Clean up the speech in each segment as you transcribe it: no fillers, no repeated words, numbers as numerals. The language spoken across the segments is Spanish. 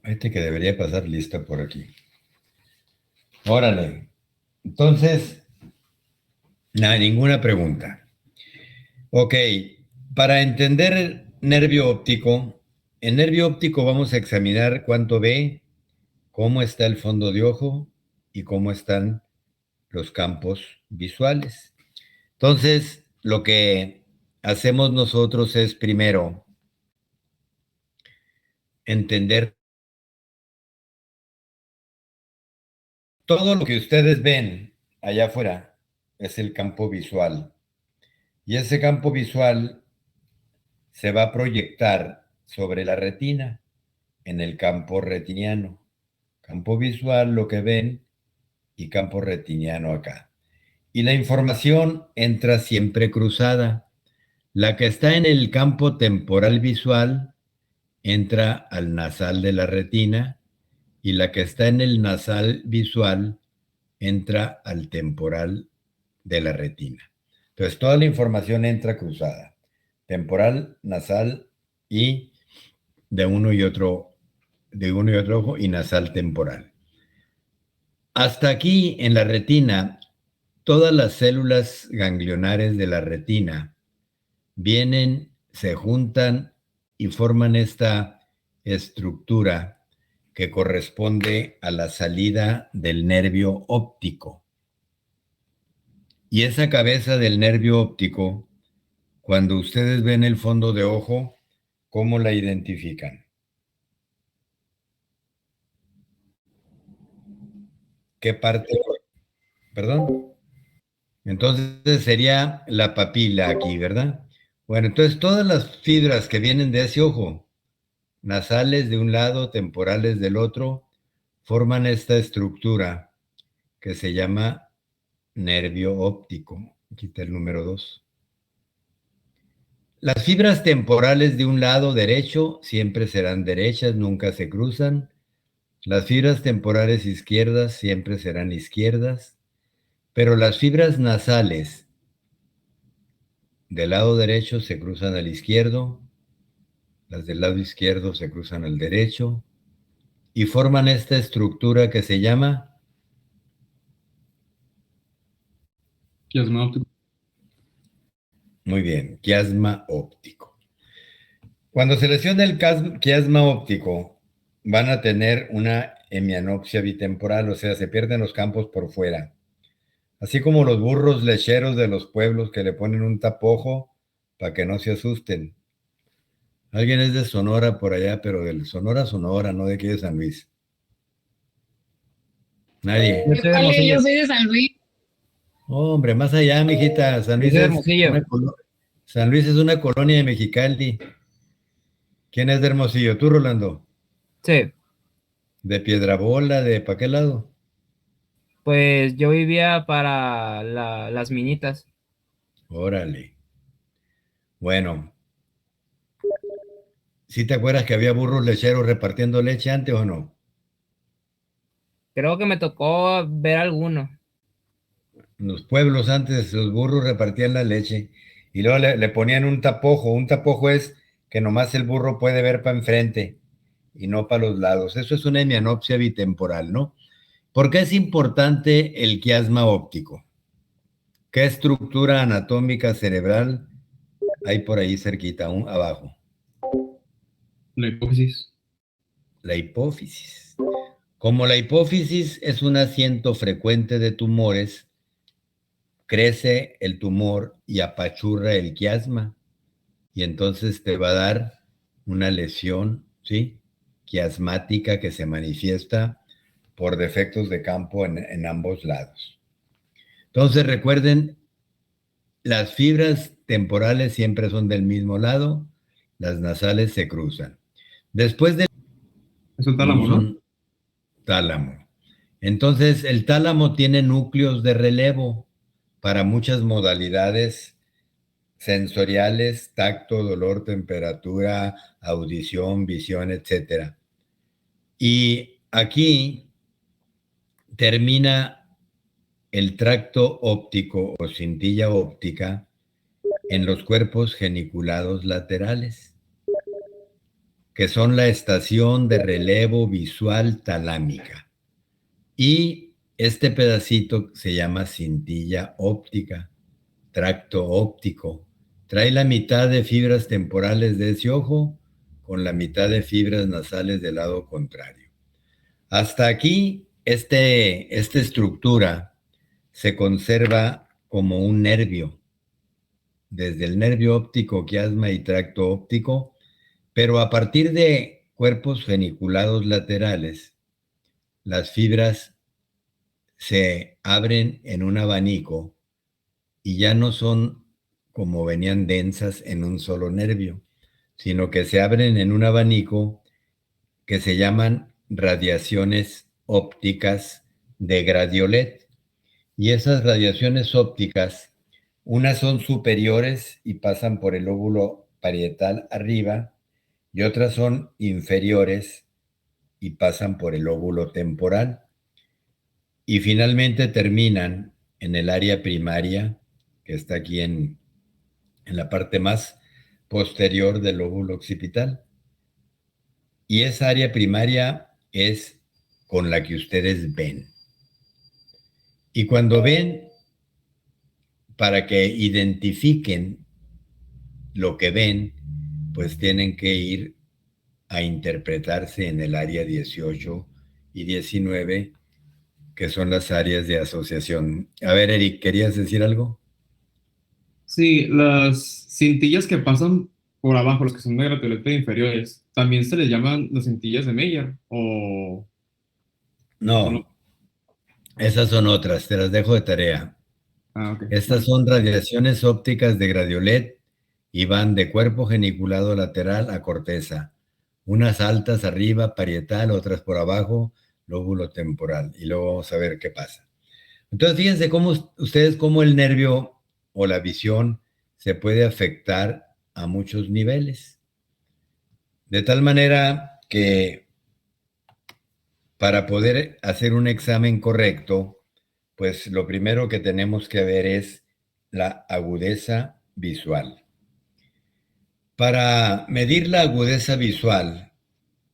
Que debería pasar lista por aquí. Órale. Entonces, nada, ninguna pregunta. Ok, para entender el nervio óptico, en nervio óptico vamos a examinar cuánto ve, cómo está el fondo de ojo y cómo están los campos visuales. Entonces, lo que hacemos nosotros es primero entender todo lo que ustedes ven allá afuera es el campo visual. Y ese campo visual se va a proyectar sobre la retina en el campo retiniano. Campo visual, lo que ven, y campo retiniano acá. Y la información entra siempre cruzada. La que está en el campo temporal visual entra al nasal de la retina y la que está en el nasal visual entra al temporal de la retina. Entonces, toda la información entra cruzada. Temporal, nasal y de uno y otro ojo y nasal temporal. Hasta aquí en la retina, todas las células ganglionares de la retina vienen, se juntan y forman esta estructura que corresponde a la salida del nervio óptico. Y esa cabeza del nervio óptico, cuando ustedes ven el fondo de ojo, ¿cómo la identifican? ¿Qué parte? Perdón. Entonces sería la papila aquí, ¿verdad? Bueno, entonces todas las fibras que vienen de ese ojo, nasales de un lado, temporales del otro, forman esta estructura que se llama nervio óptico. Quita el número 2. Las fibras temporales de un lado derecho siempre serán derechas, nunca se cruzan. Las fibras temporales izquierdas siempre serán izquierdas, pero las fibras nasales del lado derecho se cruzan al izquierdo, las del lado izquierdo se cruzan al derecho y forman esta estructura que se llama Quiasma óptico. muy bien, quiasma óptico. Cuando se lesiona el quiasma óptico, van a tener una hemianopsia bitemporal, o sea, se pierden los campos por fuera. Así como los burros lecheros de los pueblos que le ponen un tapojo para que no se asusten. Alguien es de Sonora por allá, pero del Sonora, Sonora, no de aquí de San Luis. Nadie. Yo soy de Hermosillo. Yo soy de San Luis. Oh, hombre, más allá, mijita. San Yo Luis soy de es Hermosillo. San Luis es una colonia de Mexicali. ¿Quién es de Hermosillo? ¿Tú, Rolando? Sí, ¿De Piedrabola? ¿De para qué lado? pues yo vivía para las minitas. Órale. Bueno, ¿sí te acuerdas que había burros lecheros repartiendo leche antes o no? Creo que me tocó ver alguno. En los pueblos antes los burros repartían la leche y luego le ponían un tapojo. Un tapojo es que nomás el burro puede ver para enfrente y no para los lados. Eso es una hemianopsia bitemporal, ¿no? ¿Por qué es importante el quiasma óptico? ¿Qué estructura anatómica cerebral hay por ahí cerquita, abajo? La hipófisis. La hipófisis. Como la hipófisis es un asiento frecuente de tumores, crece el tumor y apachurra el quiasma y entonces te va a dar una lesión, ¿sí? Quiasmática que se manifiesta por defectos de campo en ambos lados. Entonces recuerden, las fibras temporales siempre son del mismo lado, las nasales se cruzan. Después de Es el tálamo, tenemos ¿no? un tálamo. Entonces, el tálamo tiene núcleos de relevo para muchas modalidades sensoriales, tacto, dolor, temperatura, audición, visión, etcétera. Y aquí termina el tracto óptico o cintilla óptica en los cuerpos geniculados laterales, que son la estación de relevo visual talámica. Y este pedacito se llama cintilla óptica, tracto óptico. Trae la mitad de fibras temporales de ese ojo con la mitad de fibras nasales del lado contrario. Hasta aquí, esta estructura se conserva como un nervio, desde el nervio óptico, quiasma y tracto óptico, pero a partir de cuerpos feniculados laterales, las fibras se abren en un abanico y ya no son como venían densas en un solo nervio, sino que se abren en un abanico que se llaman radiaciones ópticas de gradiolet. Y esas radiaciones ópticas, unas son superiores y pasan por el lóbulo parietal arriba, y otras son inferiores y pasan por el lóbulo temporal. Y finalmente terminan en el área primaria, que está aquí en la parte más posterior del lóbulo occipital. Y esa área primaria es con la que ustedes ven. Y cuando ven, para que identifiquen lo que ven, pues tienen que ir a interpretarse en el área 18 y 19, que son las áreas de asociación. A ver, Eric, ¿querías decir algo? Sí, las cintillas que pasan por abajo, los que son de gratolete inferiores, también se les llaman las cintillas de Meyer, o no. No, esas son otras, te las dejo de tarea. Ah, ok, Estas vale. son radiaciones ópticas de gradiolet y van de cuerpo geniculado lateral a corteza. Unas altas arriba, parietal, otras por abajo, lóbulo temporal. Y luego vamos a ver qué pasa. Entonces, fíjense cómo ustedes, cómo el nervio o la visión se puede afectar a muchos niveles. De tal manera que para poder hacer un examen correcto, pues lo primero que tenemos que ver es la agudeza visual. Para medir la agudeza visual,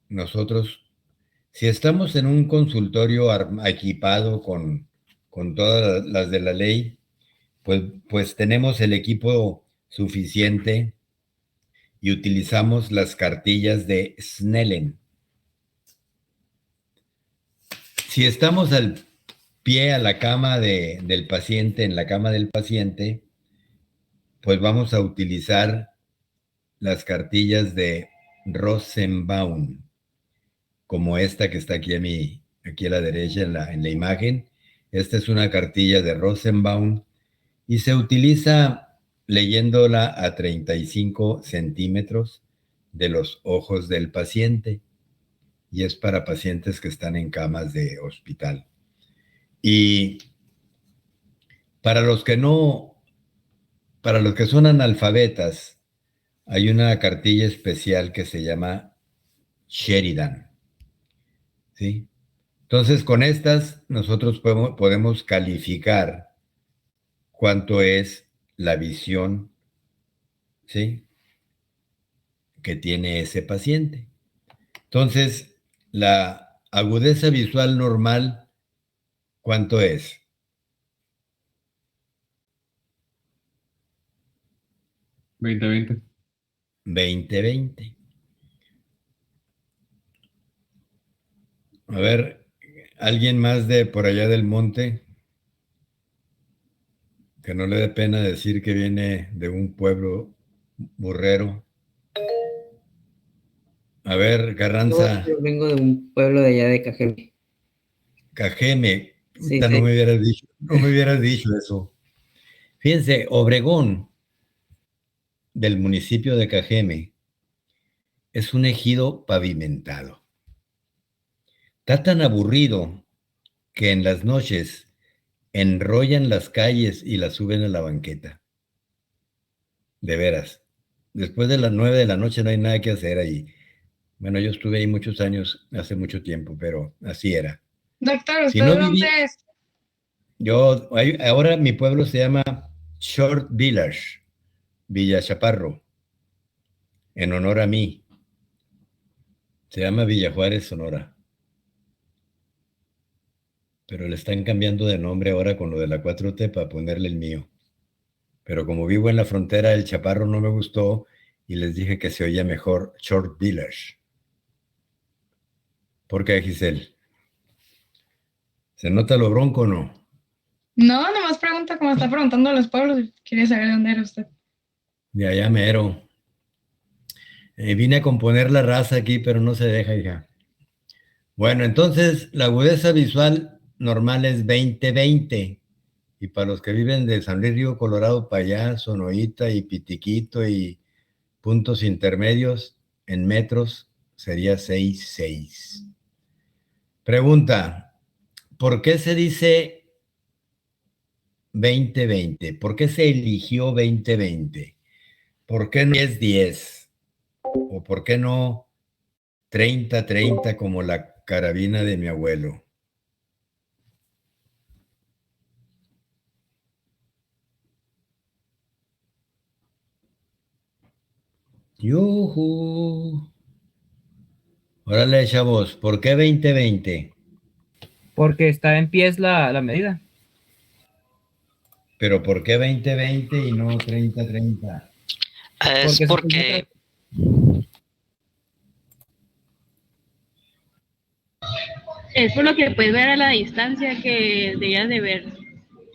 nosotros, si estamos en un consultorio equipado con todas las de la ley, pues tenemos el equipo suficiente y utilizamos las cartillas de Snellen. Si estamos al pie a la cama del paciente, en la cama del paciente, pues vamos a utilizar las cartillas de Rosenbaum, como esta que está aquí a la derecha en la imagen. Esta es una cartilla de Rosenbaum y se utiliza leyéndola a 35 centímetros de los ojos del paciente, y es para pacientes que están en camas de hospital. Y para los que no, para los que son analfabetas, hay una cartilla especial que se llama Sheridan, ¿sí? Entonces, con estas nosotros podemos calificar cuánto es la visión, ¿sí?, que tiene ese paciente. Entonces, la agudeza visual normal, ¿cuánto es? 20/20. 20/20. A ver, ¿alguien más de por allá del monte que no le dé pena decir que viene de un pueblo burrero? A ver, Carranza, Yo vengo de un pueblo de allá de Cajeme. Cajeme, Sí, no me sí. hubieras dicho eso. Fíjense, Obregón, del municipio de Cajeme, es un ejido pavimentado. Está tan aburrido que en las noches enrollan las calles y las suben a la banqueta. De veras. Después de las 9 de la noche no hay nada que hacer ahí. Bueno, yo estuve ahí muchos años, hace mucho tiempo, pero así era. Doctor, Si ¿usted no dónde viví, es? ahora mi pueblo se llama Short Village, Villa Chaparro, en honor a mí. Se llama Villa Juárez, Sonora. Pero le están cambiando de nombre ahora con lo de la 4T para ponerle el mío. Pero como vivo en la frontera, el Chaparro no me gustó y les dije que se oía mejor Short Village. ¿Por qué, Giselle? ¿Se nota lo bronco o no? No, nomás pregunta como está preguntando a los pueblos. Quería saber de dónde era usted. De allá mero. Vine a componer la raza aquí, pero no se deja, hija. Bueno, entonces la agudeza visual normal es 20-20. Y para los que viven de San Luis Río Colorado para allá, Sonoita y Pitiquito y puntos intermedios en metros, sería 6-6. Pregunta, ¿por qué se dice 20-20? ¿Por qué se eligió 20-20? ¿Por qué no 10-10? ¿O por qué no 30-30 como la carabina de mi abuelo? ¡Yujú! Órale, chavos, ¿por qué 20-20? Porque está en pies la medida. ¿Pero por qué 20-20 y no 30-30? Es Porque porque Es por lo que puedes ver a la distancia que deberías de ver,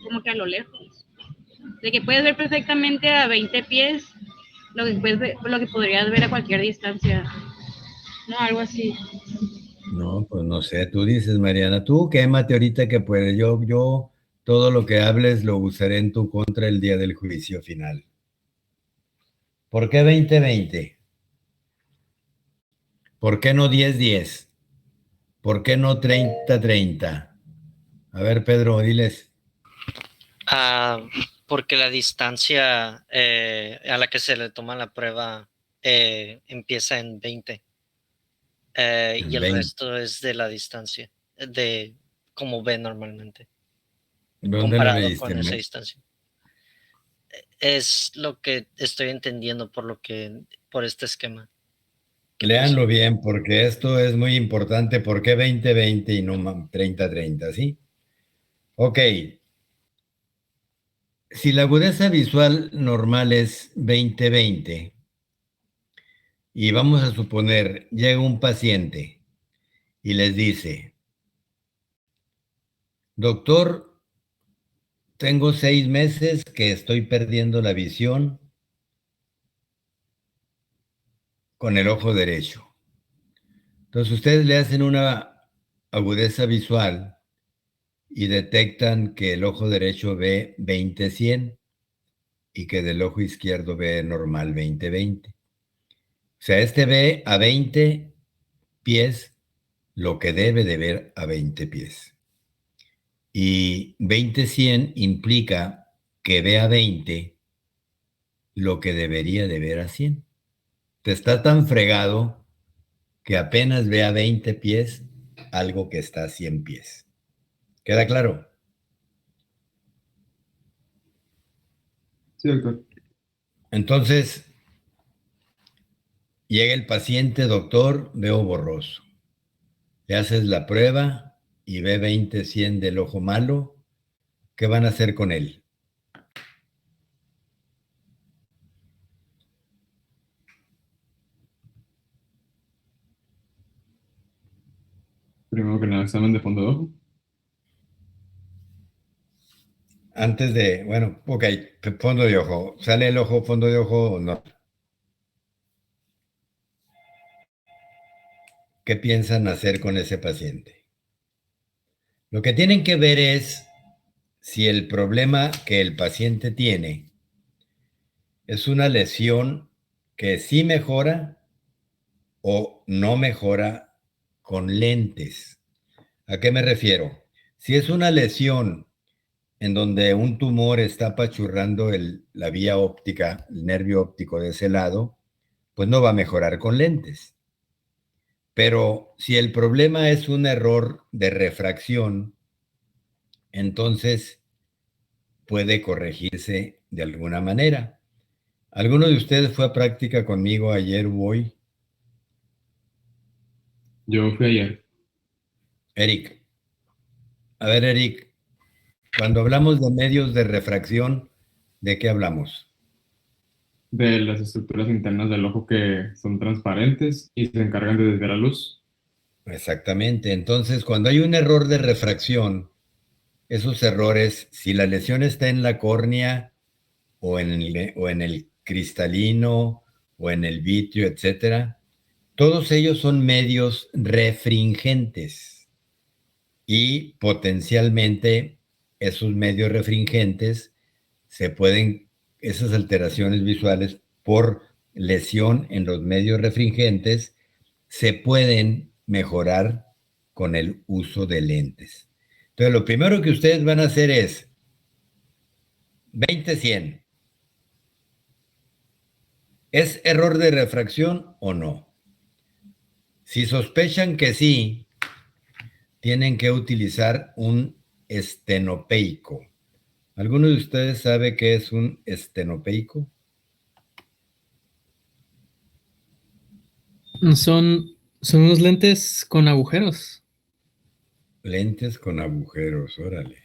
como que a lo lejos. De que puedes ver perfectamente a 20 pies lo que, lo que podrías ver a cualquier distancia. No, algo así. No, pues no sé, tú dices, Mariana, tú quémate ahorita que puedes. Yo, todo lo que hables lo usaré en tu contra el día del juicio final. ¿Por qué 20-20? ¿Por qué no 10-10? ¿Por qué no 30-30? A ver, Pedro, diles. ah, porque la distancia a la que se le toma la prueba empieza en 20 y En el 20. resto es de la distancia, de como ve normalmente, ¿Dónde lo comparado leíste? con esa distancia. Es lo que estoy entendiendo por este esquema que Léanlo puse. bien, porque esto es muy importante. ¿Por qué 20-20 y no 30-30? ¿Sí? Ok. Si la agudeza visual normal es 20-20, y vamos a suponer, llega un paciente y les dice, doctor, tengo 6 meses que estoy perdiendo la visión con el ojo derecho. Entonces ustedes le hacen una agudeza visual y detectan que el ojo derecho ve 20-100 y que del ojo izquierdo ve normal 20-20. O sea, este ve a 20 pies lo que debe de ver a 20 pies. Y 20-100 implica que ve a 20 lo que debería de ver a 100. Te está tan fregado que apenas ve a 20 pies algo que está a 100 pies. ¿Queda claro? Sí, doctor. Entonces, llega el paciente, doctor, veo borroso. Le haces la prueba y ve 20-100 del ojo malo. ¿Qué van a hacer con él? Primero que nada, examen de fondo de ojo. Antes de, bueno, ok, fondo de ojo. ¿Sale el ojo, fondo de ojo o no? ¿Qué piensan hacer con ese paciente? Lo que tienen que ver es si el problema que el paciente tiene es una lesión que sí mejora o no mejora con lentes. ¿A qué me refiero? Si es una lesión en donde un tumor está apachurrando la vía óptica, el nervio óptico de ese lado, pues no va a mejorar con lentes. Pero si el problema es un error de refracción, entonces puede corregirse de alguna manera. ¿Alguno de ustedes fue a práctica conmigo ayer o hoy? Yo fui ayer. Eric. A ver, Eric, cuando hablamos de medios de refracción, ¿de qué hablamos? De las estructuras internas del ojo que son transparentes y se encargan de desviar la luz. Exactamente. Entonces, cuando hay un error de refracción, esos errores, si la lesión está en la córnea o en el cristalino o en el vitrio, etcétera, todos ellos son medios refringentes y potencialmente esos medios refringentes se pueden, esas alteraciones visuales por lesión en los medios refringentes se pueden mejorar con el uso de lentes. Entonces, lo primero que ustedes van a hacer es 20-100. ¿Es error de refracción o no? Si sospechan que sí, tienen que utilizar un estenopeico. ¿Alguno de ustedes sabe qué es un estenopeico? Son unos lentes con agujeros. Lentes con agujeros, órale.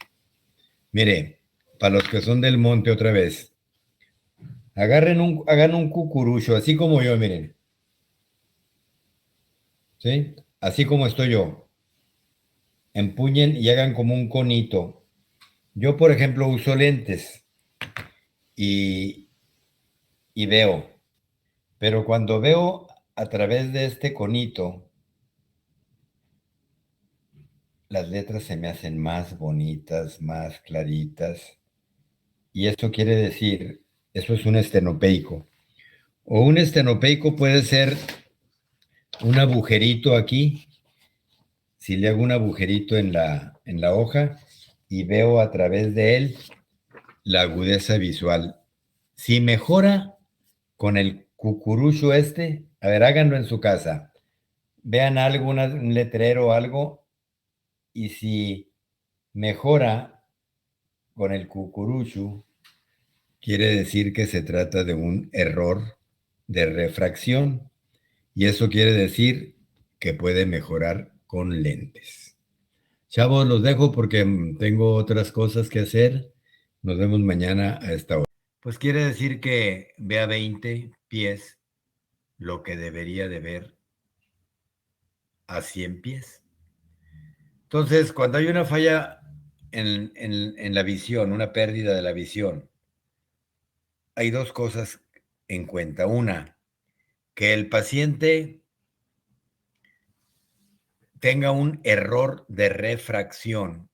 Mire, para los que son del monte otra vez, hagan un cucurucho, así como yo, miren. ¿Sí? Así como estoy yo. Empuñen y hagan como un conito. Yo, por ejemplo, uso lentes y, y veo. Pero cuando veo a través de este conito, las letras se me hacen más bonitas, más claritas. Y eso quiere decir, eso es un estenopeico. O un estenopeico puede ser un agujerito aquí. Si le hago un agujerito en la hoja y veo a través de él la agudeza visual. Si mejora con el cucurucho este, a ver, háganlo en su casa. Vean algo, un letrero o algo, y si mejora con el cucurucho, quiere decir que se trata de un error de refracción, y eso quiere decir que puede mejorar con lentes. Chavos, los dejo porque tengo otras cosas que hacer. Nos vemos mañana a esta hora. Pues quiere decir que ve a 20 pies lo que debería de ver a 100 pies. Entonces, cuando hay una falla en la visión, una pérdida de la visión, hay dos cosas en cuenta. Una, que el paciente tenga un error de refracción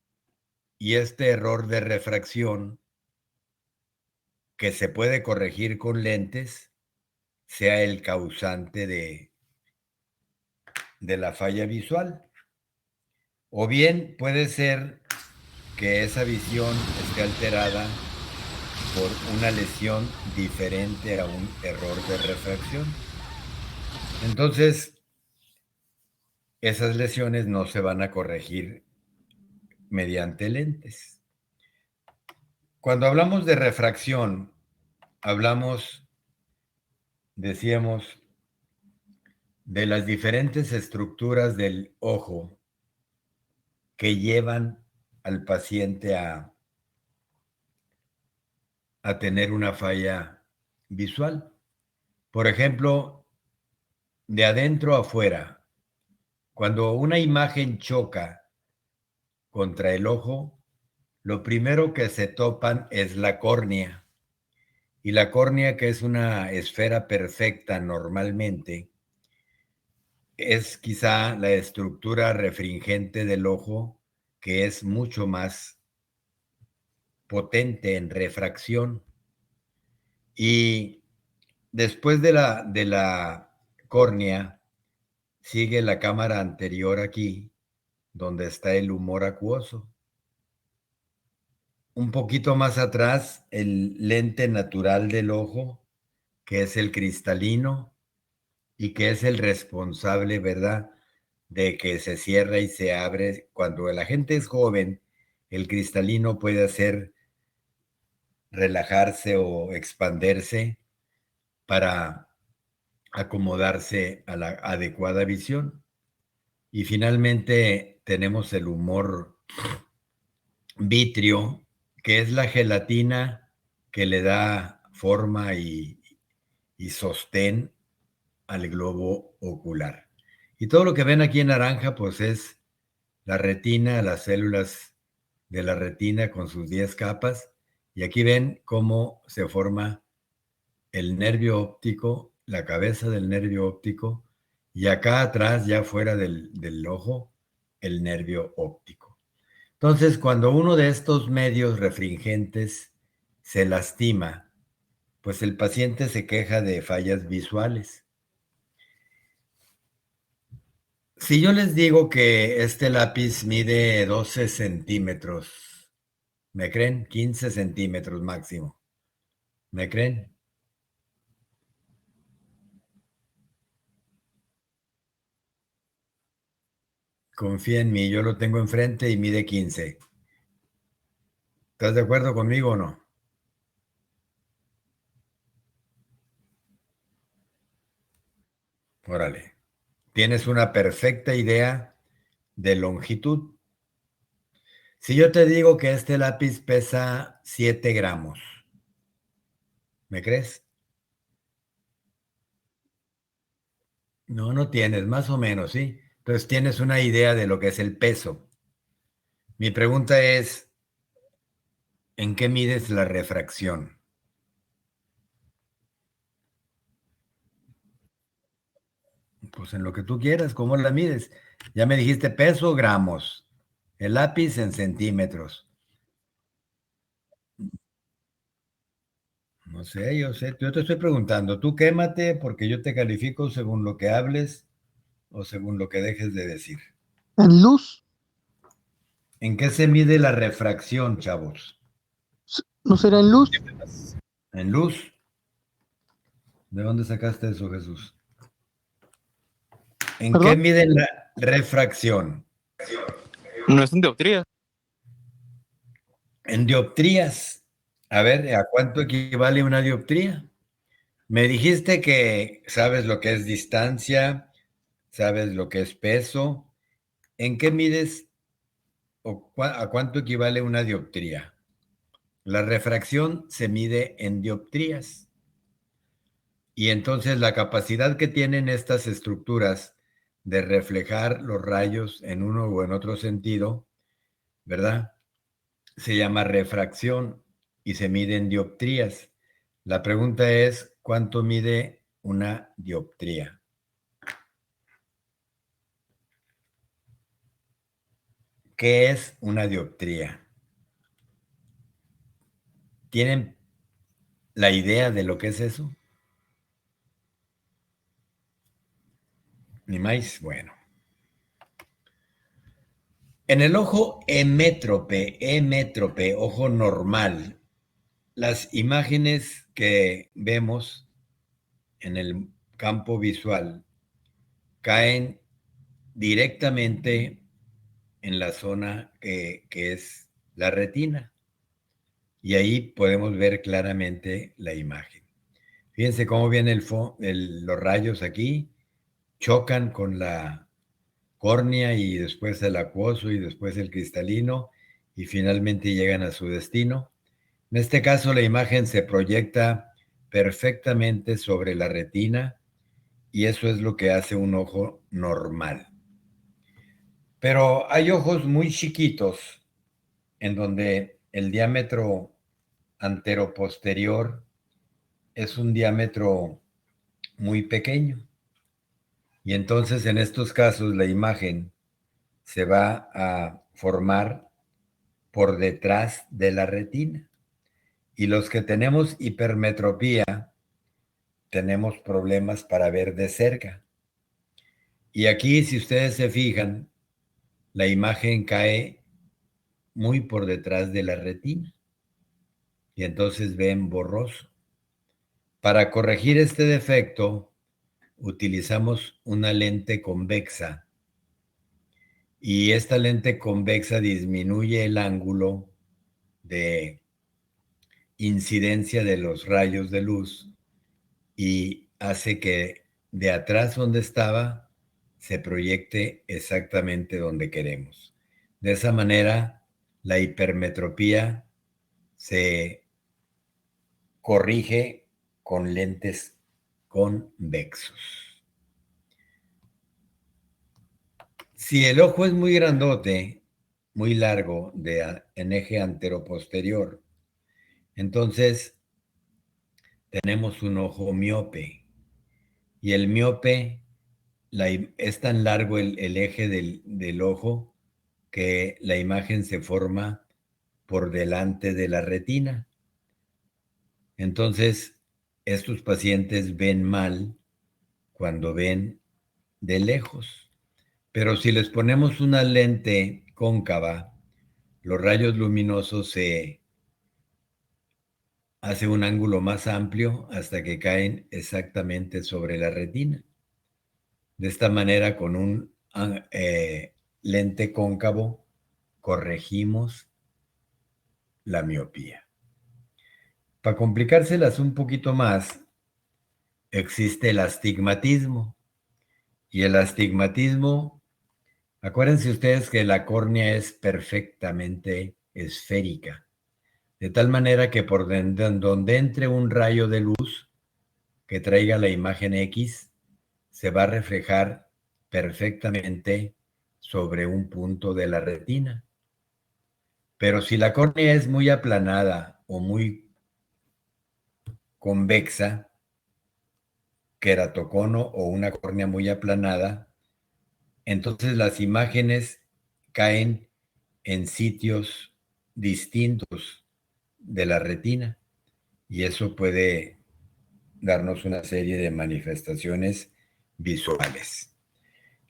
y este error de refracción que se puede corregir con lentes sea el causante de la falla visual. O bien puede ser que esa visión esté alterada por una lesión diferente a un error de refracción. Entonces, esas lesiones no se van a corregir mediante lentes. Cuando hablamos de refracción, hablamos, decíamos, de las diferentes estructuras del ojo que llevan al paciente a tener una falla visual. Por ejemplo, de adentro a afuera, cuando una imagen choca contra el ojo, lo primero que se topan es la córnea. Y la córnea, que es una esfera perfecta normalmente, es quizá la estructura refringente del ojo que es mucho más potente en refracción. Y después de la córnea sigue la cámara anterior aquí, donde está el humor acuoso. Un poquito más atrás, el lente natural del ojo, que es el cristalino y que es el responsable, ¿verdad?, de que se cierra y se abre. Cuando la gente es joven, el cristalino puede hacer relajarse o expanderse para acomodarse a la adecuada visión. Y finalmente tenemos el humor vítreo, que es la gelatina que le da forma y sostén al globo ocular. Y todo lo que ven aquí en naranja, pues es la retina, las células de la retina con sus 10 capas. Y aquí ven cómo se forma el nervio óptico, la cabeza del nervio óptico, y acá atrás, ya fuera del ojo, el nervio óptico. Entonces, cuando uno de estos medios refringentes se lastima, pues el paciente se queja de fallas visuales. Si yo les digo que este lápiz mide 12 centímetros, ¿me creen? 15 centímetros máximo. ¿Me creen? Confía en mí, yo lo tengo enfrente y mide 15. ¿Estás de acuerdo conmigo o no? Órale. Tienes una perfecta idea de longitud. Si yo te digo que este lápiz pesa 7 gramos, ¿me crees? No, no tienes, más o menos, ¿sí? Entonces tienes una idea de lo que es el peso. Mi pregunta es, ¿en qué mides la refracción? Pues en lo que tú quieras, ¿cómo la mides? Ya me dijiste peso, gramos. El lápiz en centímetros. No sé, yo sé, yo te estoy preguntando, tú quémate porque yo te califico según lo que hables o según lo que dejes de decir. En luz, ¿En qué se mide la refracción, chavos? ¿no será en luz? ¿En luz? ¿De dónde sacaste eso, Jesús? ¿En qué ¿Perdón? miden la refracción? No es en dioptría. En dioptrías. A ver, ¿a cuánto equivale una dioptría? Me dijiste que sabes lo que es distancia, sabes lo que es peso. ¿En qué mides o a cuánto equivale una dioptría? La refracción se mide en dioptrías. Y entonces la capacidad que tienen estas estructuras de reflejar los rayos en uno o en otro sentido, ¿verdad? Se llama refracción y se mide en dioptrías. La pregunta es, ¿cuánto mide una dioptría? ¿Qué es una dioptría? ¿Tienen la idea de lo que es eso? Ni más, bueno. En el ojo emétrope, ojo normal, las imágenes que vemos en el campo visual caen directamente en la zona que es la retina. Y ahí podemos ver claramente la imagen. Fíjense cómo vienen los rayos aquí, chocan con la córnea y después el acuoso y después el cristalino y finalmente llegan a su destino. En este caso la imagen se proyecta perfectamente sobre la retina y eso es lo que hace un ojo normal. Pero hay ojos muy chiquitos en donde el diámetro anteroposterior es un diámetro muy pequeño. Y entonces en estos casos la imagen se va a formar por detrás de la retina. Y los que tenemos hipermetropía tenemos problemas para ver de cerca. Y aquí, si ustedes se fijan, la imagen cae muy por detrás de la retina. Y entonces ven borroso. Para corregir este defecto, utilizamos una lente convexa. Y esta lente convexa disminuye el ángulo de incidencia de los rayos de luz y hace que de atrás donde estaba se proyecte exactamente donde queremos. De esa manera, la hipermetropía se corrige con lentes convexos. Si el ojo es muy grandote, muy largo, en eje anteroposterior, entonces tenemos un ojo miope. Y el miope es tan largo el eje del ojo que la imagen se forma por delante de la retina. Entonces, estos pacientes ven mal cuando ven de lejos. Pero si les ponemos una lente cóncava, los rayos luminosos se hace un ángulo más amplio hasta que caen exactamente sobre la retina. De esta manera, con un lente cóncavo, corregimos la miopía. Para complicárselas un poquito más, existe el astigmatismo. Y el astigmatismo, acuérdense ustedes que la córnea es perfectamente esférica, de tal manera que por donde entre un rayo de luz que traiga la imagen X, se va a reflejar perfectamente sobre un punto de la retina. Pero si la córnea es muy aplanada o muy convexa, queratocono o una córnea muy aplanada, entonces las imágenes caen en sitios distintos de la retina y eso puede darnos una serie de manifestaciones visuales.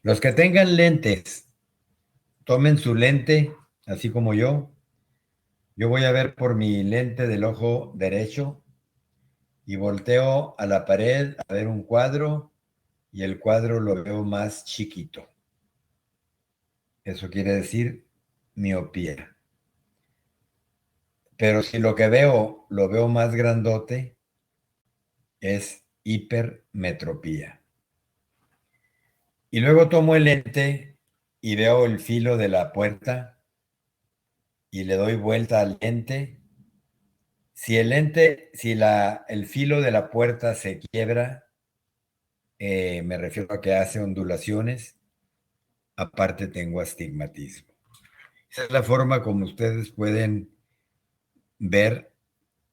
Los que tengan lentes, tomen su lente, así como yo. Yo voy a ver por mi lente del ojo derecho y volteo a la pared a ver un cuadro y el cuadro lo veo más chiquito. Eso quiere decir miopía. Pero si lo que veo lo veo más grandote, es hipermetropía. Y luego tomo el lente y veo el filo de la puerta y le doy vuelta al lente. Si el filo de la puerta se quiebra, me refiero a que hace ondulaciones, aparte tengo astigmatismo. Esa es la forma como ustedes pueden ver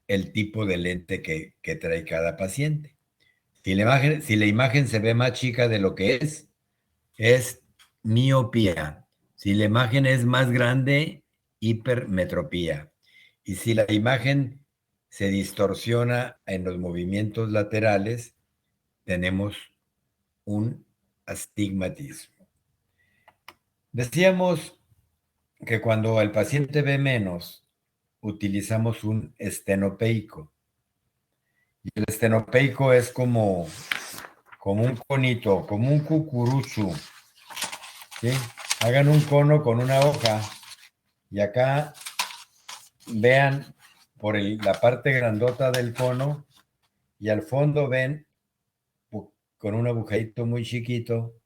el tipo de lente que trae cada paciente. Si la imagen se ve más chica de lo que es miopía. Si la imagen es más grande, hipermetropía. Y si la imagen se distorsiona en los movimientos laterales, tenemos un astigmatismo. Decíamos que cuando el paciente ve menos, utilizamos un estenopeico. Y el estenopeico es como un conito, como un cucurucho. ¿Sí? Hagan un cono con una hoja y acá vean por la parte grandota del cono y al fondo ven con un agujerito muy chiquito,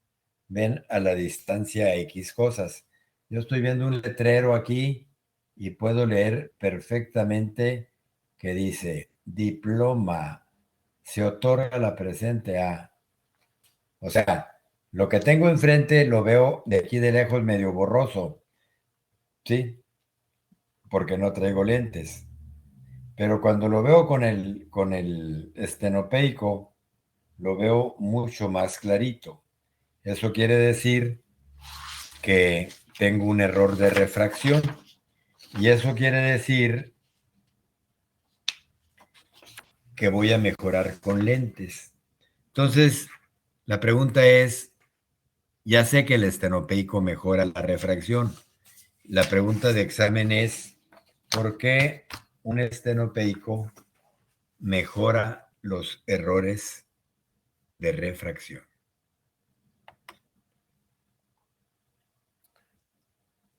ven a la distancia X cosas. Yo estoy viendo un letrero aquí y puedo leer perfectamente que dice diploma, se otorga la presente a. O sea, lo que tengo enfrente lo veo de aquí de lejos medio borroso, ¿sí? Porque no traigo lentes. Pero cuando lo veo con el estenopeico, lo veo mucho más clarito. Eso quiere decir que tengo un error de refracción. Y eso quiere decir que voy a mejorar con lentes. Entonces, la pregunta es, ya sé que el estenopeico mejora la refracción. La pregunta de examen es, ¿por qué un estenopeico mejora los errores de refracción?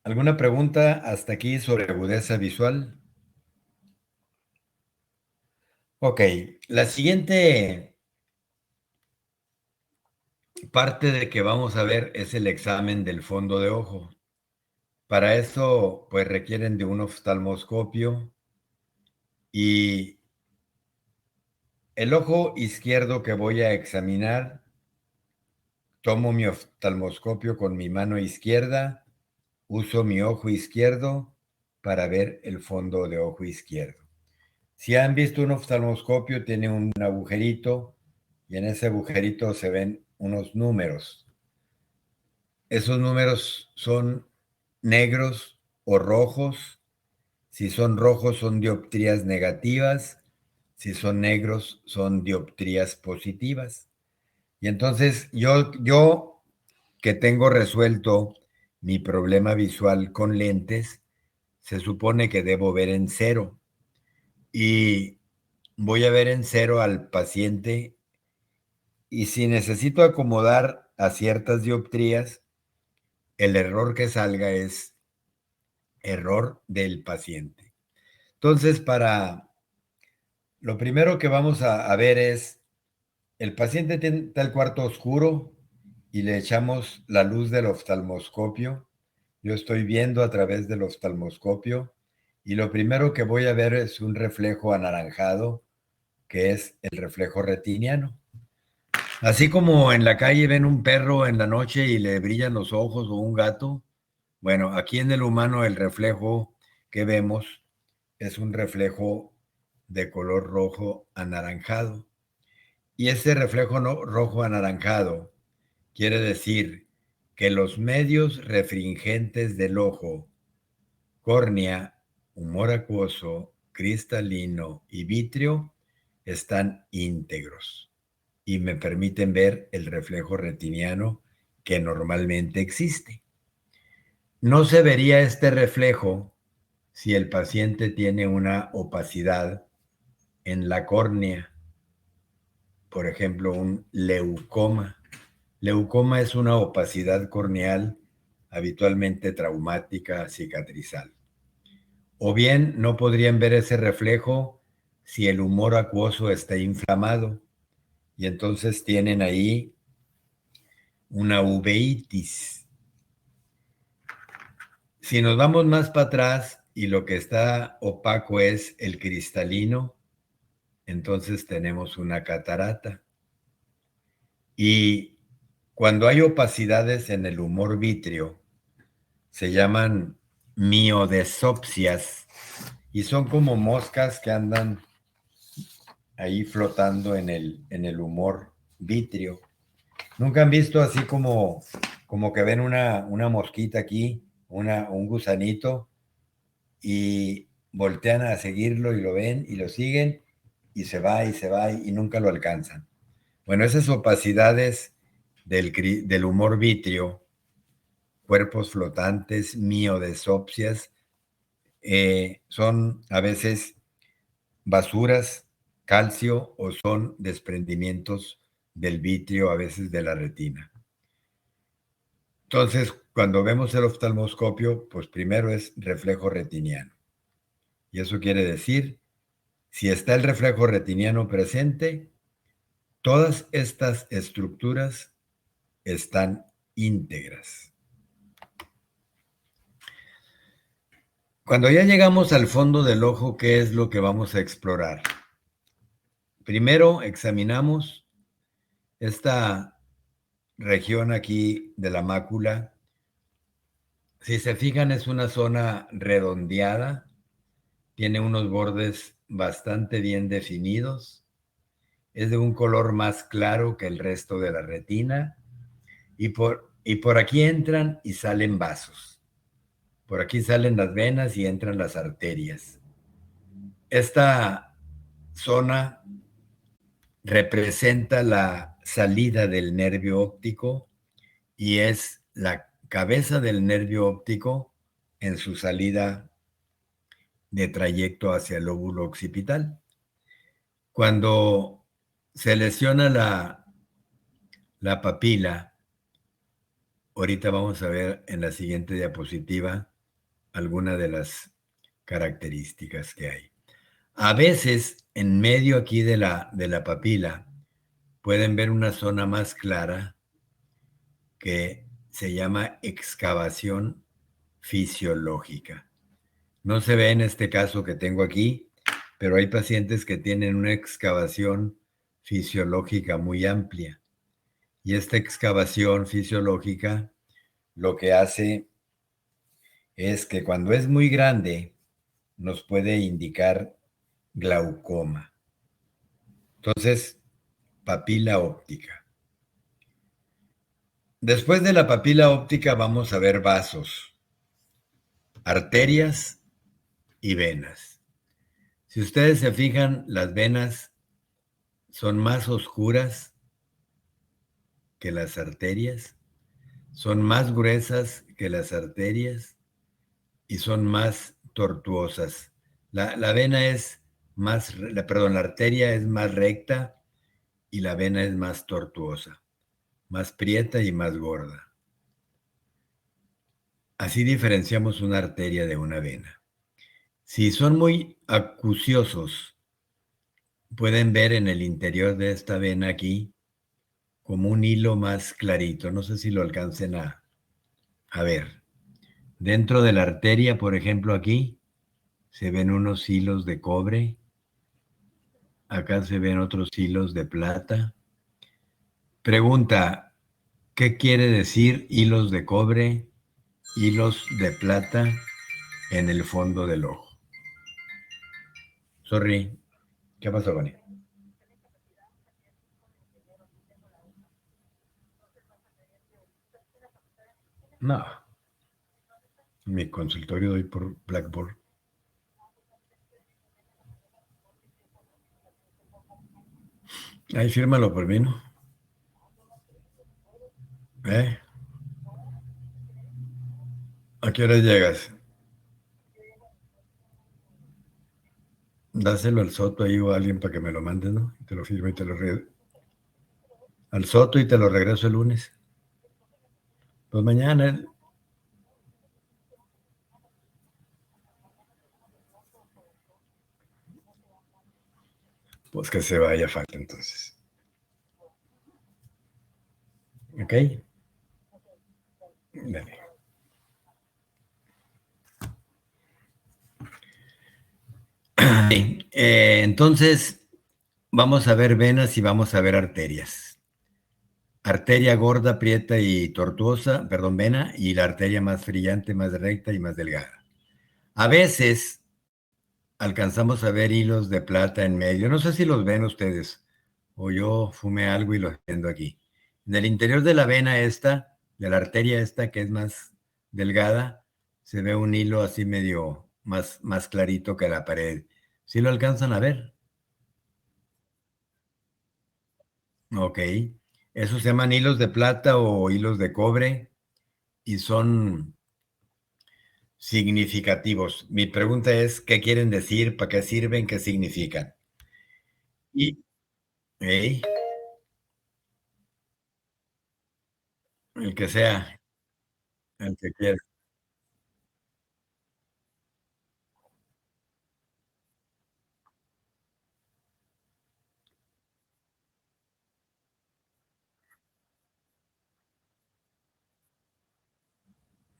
¿Alguna pregunta hasta aquí sobre agudeza visual? Ok, la siguiente parte de que vamos a ver es el examen del fondo de ojo. Para eso, pues requieren de un oftalmoscopio y el ojo izquierdo que voy a examinar, tomo mi oftalmoscopio con mi mano izquierda, uso mi ojo izquierdo para ver el fondo de ojo izquierdo. Si han visto un oftalmoscopio, tiene un agujerito y en ese agujerito se ven unos números. Esos números son negros o rojos. Si son rojos, son dioptrías negativas. Si son negros, son dioptrías positivas. Y entonces yo que tengo resuelto mi problema visual con lentes, se supone que debo ver en cero. Y voy a ver en cero al paciente y si necesito acomodar a ciertas dioptrías, el error que salga es error del paciente. Entonces, lo primero que vamos a ver es, el paciente está el cuarto oscuro y le echamos la luz del oftalmoscopio. Yo estoy viendo a través del oftalmoscopio y lo primero que voy a ver es un reflejo anaranjado, que es el reflejo retiniano. Así como en la calle ven un perro en la noche y le brillan los ojos o un gato, bueno, aquí en el humano el reflejo que vemos es un reflejo de color rojo anaranjado. Y ese reflejo rojo anaranjado quiere decir que los medios refringentes del ojo, córnea, humor acuoso, cristalino y vítreo, están íntegros y me permiten ver el reflejo retiniano que normalmente existe. No se vería este reflejo si el paciente tiene una opacidad en la córnea, por ejemplo, un leucoma. Leucoma es una opacidad corneal habitualmente traumática cicatrizal. O bien no podrían ver ese reflejo si el humor acuoso está inflamado y entonces tienen ahí una uveitis. Si nos vamos más para atrás y lo que está opaco es el cristalino, entonces tenemos una catarata. Y cuando hay opacidades en el humor vítreo, se llaman miodesopsias y son como moscas que andan ahí flotando en el humor vítreo. ¿Nunca han visto así como que ven una mosquita aquí, un gusanito, y voltean a seguirlo y lo ven y lo siguen y se va y nunca lo alcanzan? Bueno, esas opacidades del humor vítreo, cuerpos flotantes, miodesopsias, son a veces basuras, calcio o son desprendimientos del vitrio, a veces de la retina. Entonces, cuando vemos el oftalmoscopio, pues primero es reflejo retiniano. Y eso quiere decir, si está el reflejo retiniano presente, todas estas estructuras están íntegras. Cuando ya llegamos al fondo del ojo, ¿qué es lo que vamos a explorar? Primero examinamos esta región aquí de la mácula. Si se fijan, es una zona redondeada, tiene unos bordes bastante bien definidos, es de un color más claro que el resto de la retina y por aquí entran y salen vasos. Por aquí salen las venas y entran las arterias. Esta zona representa la salida del nervio óptico y es la cabeza del nervio óptico en su salida de trayecto hacia el lóbulo occipital. Cuando se lesiona la papila, ahorita vamos a ver en la siguiente diapositiva algunas de las características que hay. A veces, en medio aquí de la papila, pueden ver una zona más clara que se llama excavación fisiológica. No se ve en este caso que tengo aquí, pero hay pacientes que tienen una excavación fisiológica muy amplia. Y esta excavación fisiológica lo que hace es que cuando es muy grande nos puede indicar glaucoma. Entonces, papila óptica. Después de la papila óptica vamos a ver vasos, arterias y venas. Si ustedes se fijan, las venas son más oscuras que las arterias, son más gruesas que las arterias y son más tortuosas. La vena es más, la arteria es más recta y la vena es más tortuosa, más prieta y más gorda. Así diferenciamos una arteria de una vena. Si son muy acuciosos, pueden ver en el interior de esta vena aquí como un hilo más clarito. No sé si lo alcancen a ver. Dentro de la arteria, por ejemplo, aquí se ven unos hilos de cobre. Acá se ven otros hilos de plata. Pregunta, ¿qué quiere decir hilos de cobre, hilos de plata en el fondo del ojo? Sorry, ¿qué pasó, Bonnie? No. Mi consultorio doy por Blackboard. Ahí fírmalo por mí, ¿no? ¿A qué hora llegas? Dáselo al Soto ahí o a alguien para que me lo mande, ¿no? Y te lo firme y te lo al Soto y te lo regreso el lunes. Pues mañana. Pues que se vaya falta entonces. ¿Ok? Dale. Entonces, vamos a ver venas y vamos a ver arterias. Arteria gorda, prieta y tortuosa, perdón, vena, y la arteria más brillante, más recta y más delgada. A veces alcanzamos a ver hilos de plata en medio. No sé si los ven ustedes, o yo fumé algo y los viendo aquí. En el interior de la vena esta, de la arteria esta, que es más delgada, se ve un hilo así medio más clarito que la pared. ¿Sí lo alcanzan a ver? Ok. Esos se llaman hilos de plata o hilos de cobre y son significativos. Mi pregunta es, ¿qué quieren decir? ¿Para qué sirven? ¿Qué significan? Y, el que sea, el que quiera.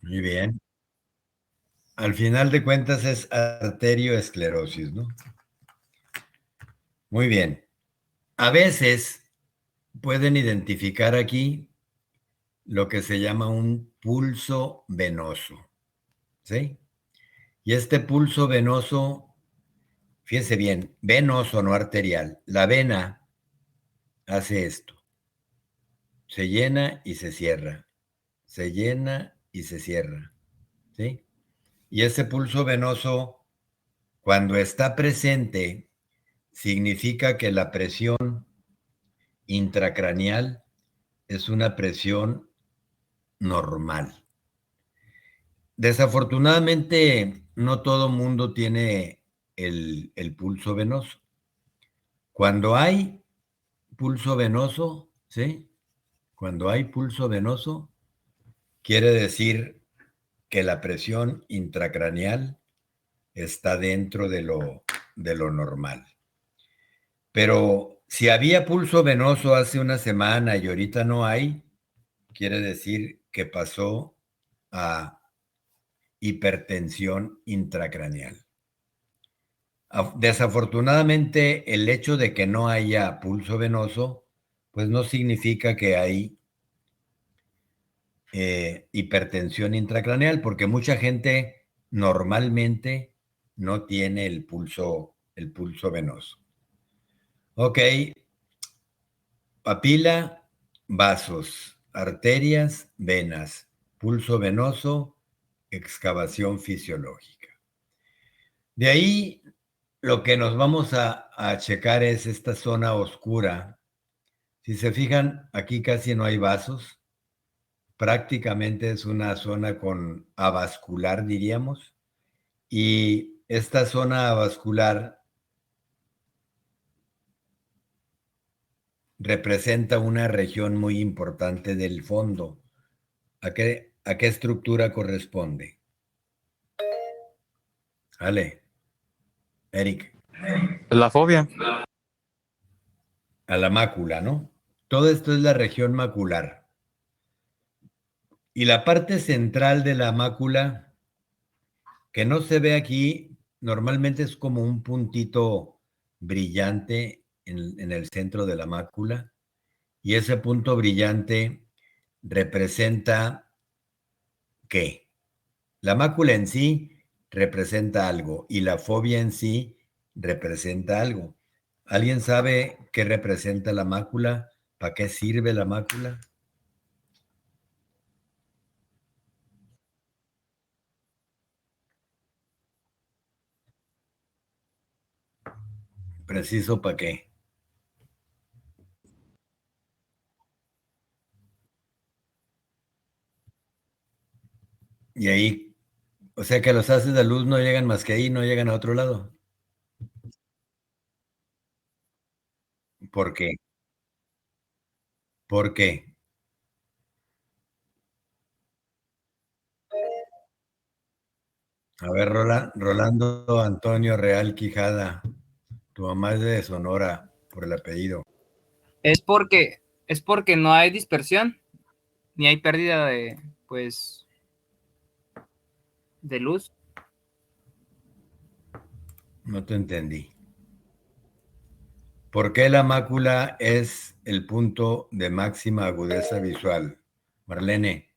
Muy bien. Al final de cuentas es arterioesclerosis, ¿no? Muy bien. A veces pueden identificar aquí lo que se llama un pulso venoso, ¿sí? Y este pulso venoso, fíjense bien, venoso, no arterial. La vena hace esto. Se llena y se cierra. Se llena y se cierra, ¿sí? Y ese pulso venoso, cuando está presente, significa que la presión intracraneal es una presión normal. Desafortunadamente, no todo mundo tiene el pulso venoso. Cuando hay pulso venoso, ¿sí? Cuando hay pulso venoso, quiere decir que la presión intracraneal está dentro de lo normal. Pero si había pulso venoso hace una semana y ahorita no hay, quiere decir que pasó a hipertensión intracraneal. Desafortunadamente, el hecho de que no haya pulso venoso, pues no significa que hay hipertensión intracraneal, porque mucha gente normalmente no tiene el pulso venoso. Ok, papila, vasos, arterias, venas, pulso venoso, excavación fisiológica. De ahí lo que nos vamos a checar es esta zona oscura. Si se fijan, aquí casi no hay vasos. Prácticamente es una zona con avascular, diríamos. Y esta zona avascular representa una región muy importante del fondo. ¿A qué estructura corresponde? Ale, Eric. La fobia. A la mácula, ¿no? Todo esto es la región macular. Y la parte central de la mácula, que no se ve aquí, normalmente es como un puntito brillante en el centro de la mácula. Y ese punto brillante representa ¿qué? La mácula en sí representa algo y la fobia en sí representa algo. ¿Alguien sabe qué representa la mácula? ¿Para qué sirve la mácula? Preciso para qué. Y ahí, o sea que los haces de luz no llegan más que ahí, no llegan a otro lado. ¿Por qué? ¿Por qué? A ver, Rolando Antonio Real Quijada, tu mamá es de Sonora por el apellido. Es porque no hay dispersión, ni hay pérdida de, pues, de luz. No te entendí. ¿Por qué la mácula es el punto de máxima agudeza visual? Marlene.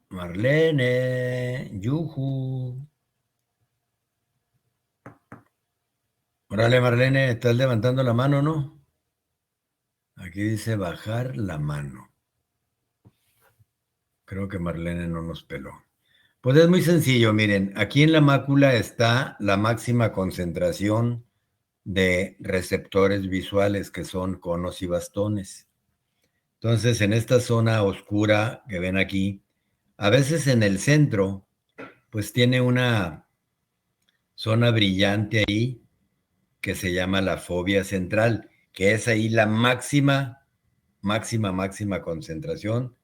Marlene, yuju. Órale, Marlene, estás levantando la mano, ¿no? Aquí dice bajar la mano. Creo que Marlene no nos peló. Pues es muy sencillo, miren, aquí en la mácula está la máxima concentración de receptores visuales que son conos y bastones. Entonces, en esta zona oscura que ven aquí, a veces en el centro, pues tiene una zona brillante ahí que se llama la fobia central, que es ahí la máxima concentración,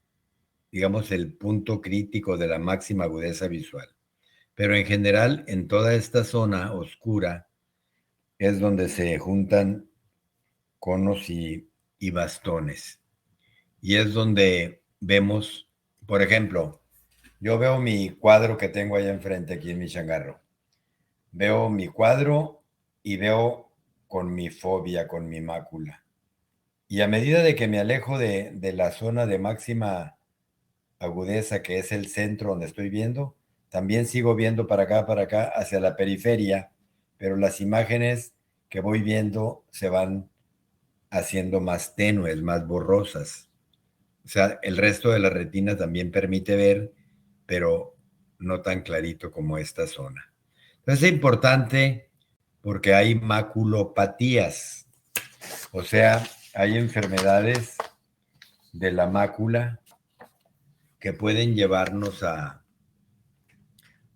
digamos el punto crítico de la máxima agudeza visual. Pero en general, en toda esta zona oscura es donde se juntan conos y bastones. Y es donde vemos, por ejemplo, yo veo mi cuadro que tengo allá enfrente, aquí en mi changarro. Veo mi cuadro y veo con mi fobia, con mi mácula. Y a medida de que me alejo de la zona de máxima agudeza, que es el centro donde estoy viendo, también sigo viendo para acá, hacia la periferia, pero las imágenes que voy viendo se van haciendo más tenues, más borrosas. O sea, el resto de la retina también permite ver, pero no tan clarito como esta zona. Entonces es importante porque hay maculopatías, o sea, hay enfermedades de la mácula que pueden llevarnos a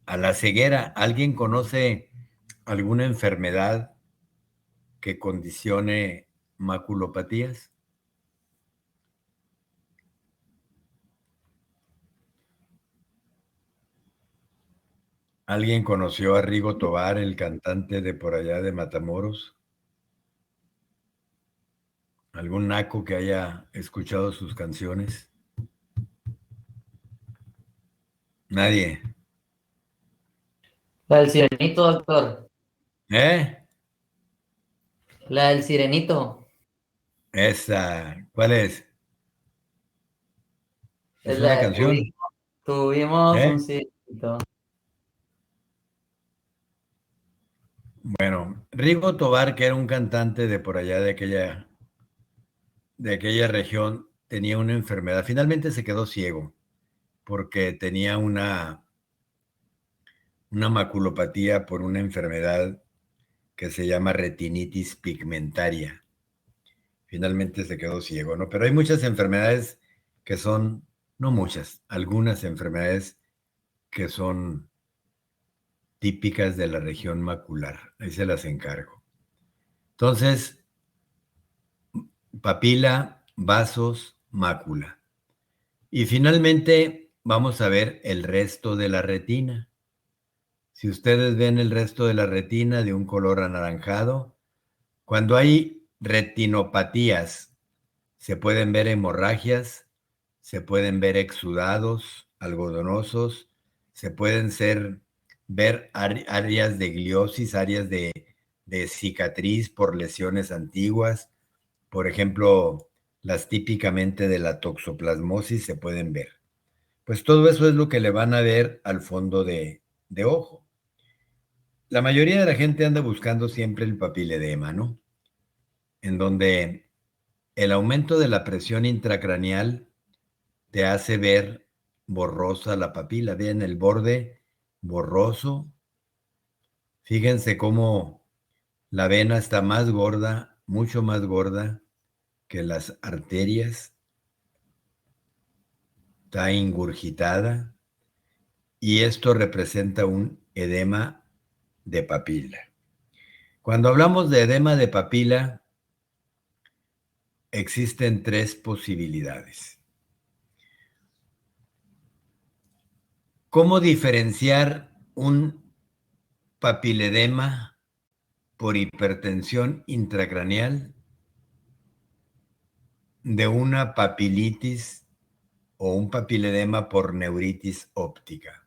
la ceguera. ¿Alguien conoce alguna enfermedad que condicione maculopatías? ¿Alguien conoció a Rigo Tobar, el cantante de por allá de Matamoros? ¿Algún naco que haya escuchado sus canciones? Nadie. La del sirenito, doctor. ¿Eh? La del sirenito. Esa. ¿Cuál es? Es Es una la de canción. tuvimos un ¿Eh? sirenito. Bueno, Rigo Tobar, que era un cantante de por allá de aquella región, tenía una enfermedad. Finalmente se quedó ciego porque tenía una maculopatía por una enfermedad que se llama retinitis pigmentaria. Finalmente se quedó ciego, ¿no? Pero hay muchas enfermedades que son, no muchas, algunas enfermedades que son típicas de la región macular. Ahí se las encargo. Entonces, papila, vasos, mácula. Y finalmente vamos a ver el resto de la retina. Si ustedes ven el resto de la retina de un color anaranjado, cuando hay retinopatías, se pueden ver hemorragias, se pueden ver exudados algodonosos, se pueden ver áreas de gliosis, áreas de cicatriz por lesiones antiguas. Por ejemplo, las típicamente de la toxoplasmosis se pueden ver. Pues todo eso es lo que le van a ver al fondo de ojo. La mayoría de la gente anda buscando siempre el papiledema, ¿no? En donde el aumento de la presión intracraneal te hace ver borrosa la papila. Vean el borde borroso. Fíjense cómo la vena está más gorda, mucho más gorda que las arterias. Está ingurgitada y esto representa un edema de papila. Cuando hablamos de edema de papila, existen tres posibilidades. ¿Cómo diferenciar un papiledema por hipertensión intracraneal de una papilitis o un papiledema por neuritis óptica?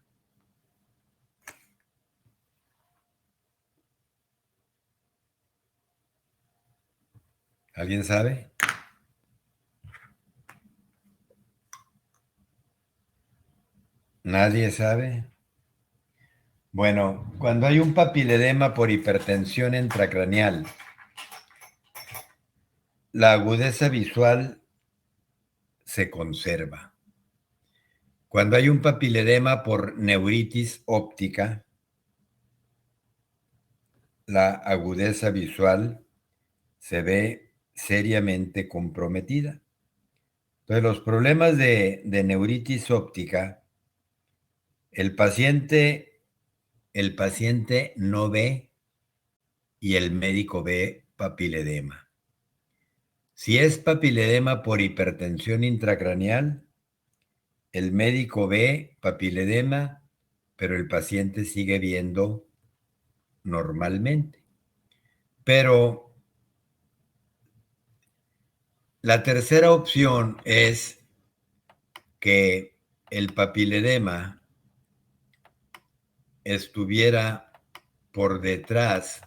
¿Alguien sabe? ¿Nadie sabe? Bueno, cuando hay un papiledema por hipertensión intracraneal, la agudeza visual se conserva. Cuando hay un papiledema por neuritis óptica, la agudeza visual se ve seriamente comprometida. Entonces, los problemas de neuritis óptica, el paciente no ve y el médico ve papiledema. Si es papiledema por hipertensión intracraneal, el médico ve papiledema, pero el paciente sigue viendo normalmente. Pero la tercera opción es que el papiledema estuviera por detrás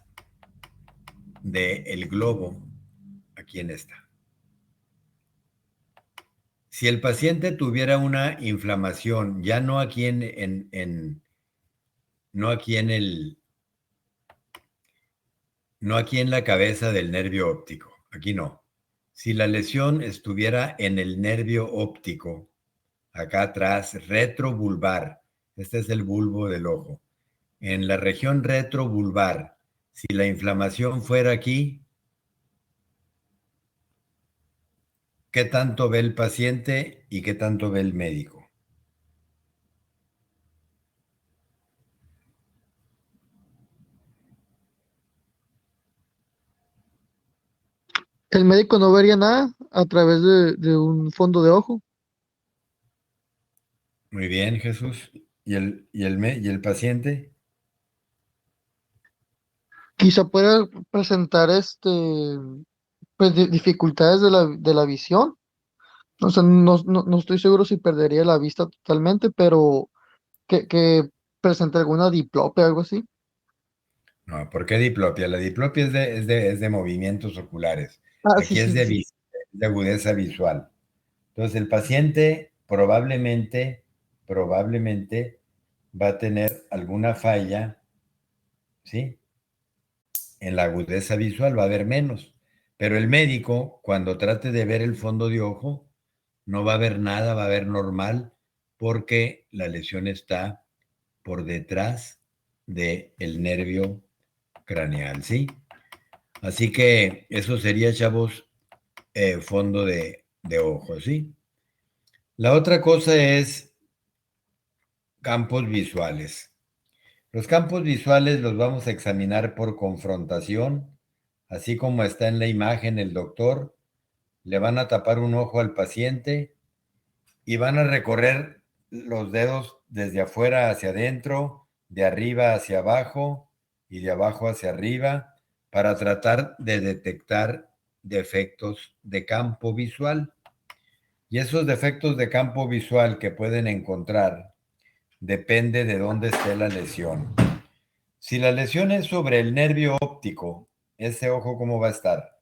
del globo. Aquí en esta. Si el paciente tuviera una inflamación, ya no aquí no aquí no aquí en la cabeza del nervio óptico, aquí no. Si la lesión estuviera en el nervio óptico, acá atrás, retrovulvar, este es el bulbo del ojo, en la región retrovulvar, si la inflamación fuera aquí, ¿qué tanto ve el paciente y qué tanto ve el médico? El médico no vería nada a través de un fondo de ojo. Muy bien, Jesús. ¿Y el paciente? Quizá pueda presentar pues dificultades de la visión. O sea, no estoy seguro si perdería la vista totalmente, pero que presente alguna diplopia, algo así. No, ¿por qué diplopia? La diplopia es de movimientos oculares. Ah, sí, Aquí es sí, sí. de agudeza visual. Entonces, el paciente probablemente va a tener alguna falla, ¿sí? En la agudeza visual va a haber menos. Pero el médico, cuando trate de ver el fondo de ojo, no va a ver nada, va a ver normal, porque la lesión está por detrás del nervio craneal, ¿sí? Así que eso sería, chavos, fondo de ojo, ¿sí? La otra cosa es campos visuales. Los campos visuales los vamos a examinar por confrontación, así como está en la imagen el doctor. Le van a tapar un ojo al paciente y van a recorrer los dedos desde afuera hacia adentro, de arriba hacia abajo y de abajo hacia arriba para tratar de detectar defectos de campo visual. Y esos defectos de campo visual que pueden encontrar depende de dónde esté la lesión. Si la lesión es sobre el nervio óptico, ese ojo, ¿cómo va a estar?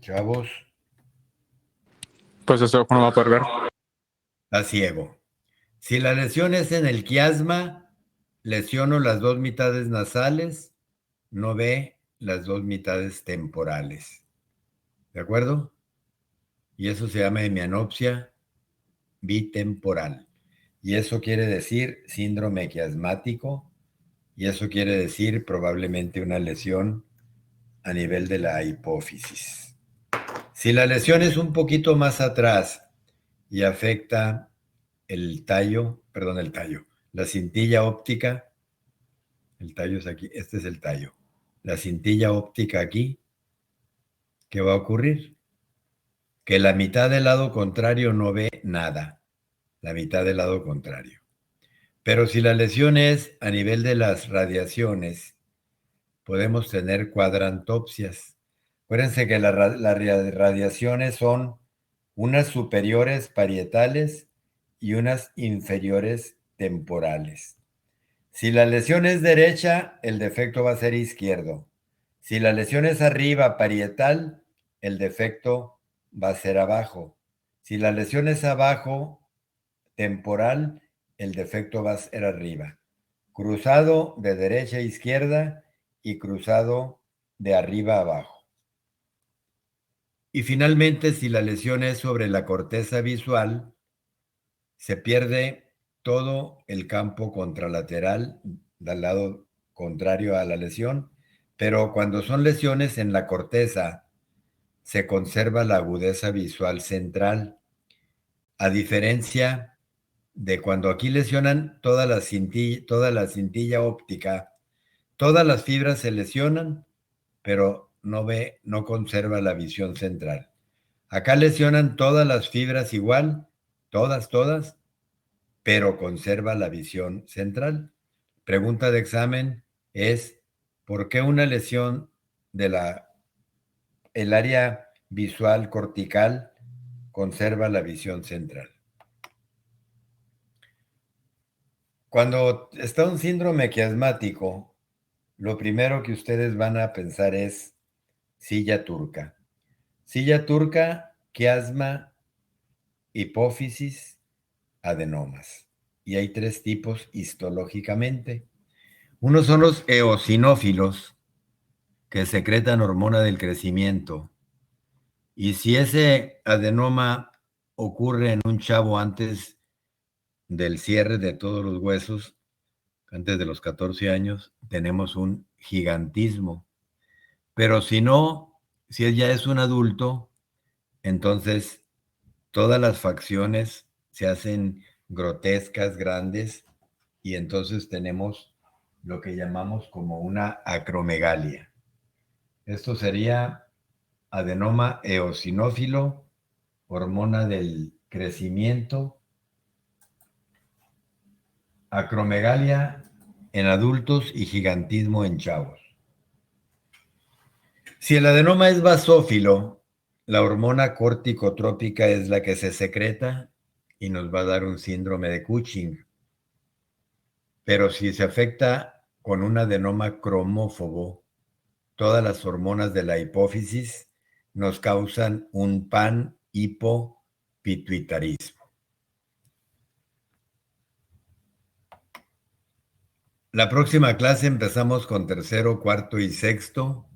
Chavos, Pues ese ojo no va a poder ver. está ciego. Si la lesión es en el quiasma, lesiono las dos mitades nasales, no ve las dos mitades temporales. ¿De acuerdo? Y eso se llama hemianopsia bitemporal. Y eso quiere decir síndrome quiasmático, y eso quiere decir probablemente una lesión a nivel de la hipófisis. Si la lesión es un poquito más atrás y afecta la cintilla óptica, el tallo es aquí, este es el tallo, la cintilla óptica aquí, ¿qué va a ocurrir? Que la mitad del lado contrario no ve nada, la mitad del lado contrario. Pero si la lesión es a nivel de las radiaciones, podemos tener cuadrantopsias. Acuérdense que las radiaciones son unas superiores parietales y unas inferiores temporales. Si la lesión es derecha, el defecto va a ser izquierdo. Si la lesión es arriba, parietal, el defecto va a ser abajo. Si la lesión es abajo, temporal, el defecto va a ser arriba. Cruzado de derecha a izquierda y cruzado de arriba a abajo. Y finalmente, si la lesión es sobre la corteza visual, se pierde todo el campo contralateral del lado contrario a la lesión, pero cuando son lesiones en la corteza, se conserva la agudeza visual central, a diferencia de cuando aquí lesionan toda la cintilla óptica, todas las fibras se lesionan, pero no conserva la visión central. Acá lesionan todas las fibras igual, todas, pero conserva la visión central. Pregunta de examen es, ¿por qué una lesión de el área visual cortical conserva la visión central? Cuando está un síndrome quiasmático, lo primero que ustedes van a pensar es silla turca. Silla turca, quiasma, hipófisis, adenomas. Y hay tres tipos histológicamente. Uno son los eosinófilos, que secretan hormona del crecimiento. Y si ese adenoma ocurre en un chavo antes del cierre de todos los huesos, antes de los 14 años, tenemos un gigantismo. Pero si no, si él ya es un adulto, entonces todas las facciones se hacen grotescas, grandes, y entonces tenemos lo que llamamos como una acromegalia. Esto sería adenoma eosinófilo, hormona del crecimiento, acromegalia en adultos y gigantismo en chavos. Si el adenoma es basófilo, la hormona corticotrópica es la que se secreta y nos va a dar un síndrome de Cushing. Pero si se afecta con un adenoma cromófobo, todas las hormonas de la hipófisis nos causan un panhipopituitarismo. La próxima clase empezamos con tercero, cuarto y sexto.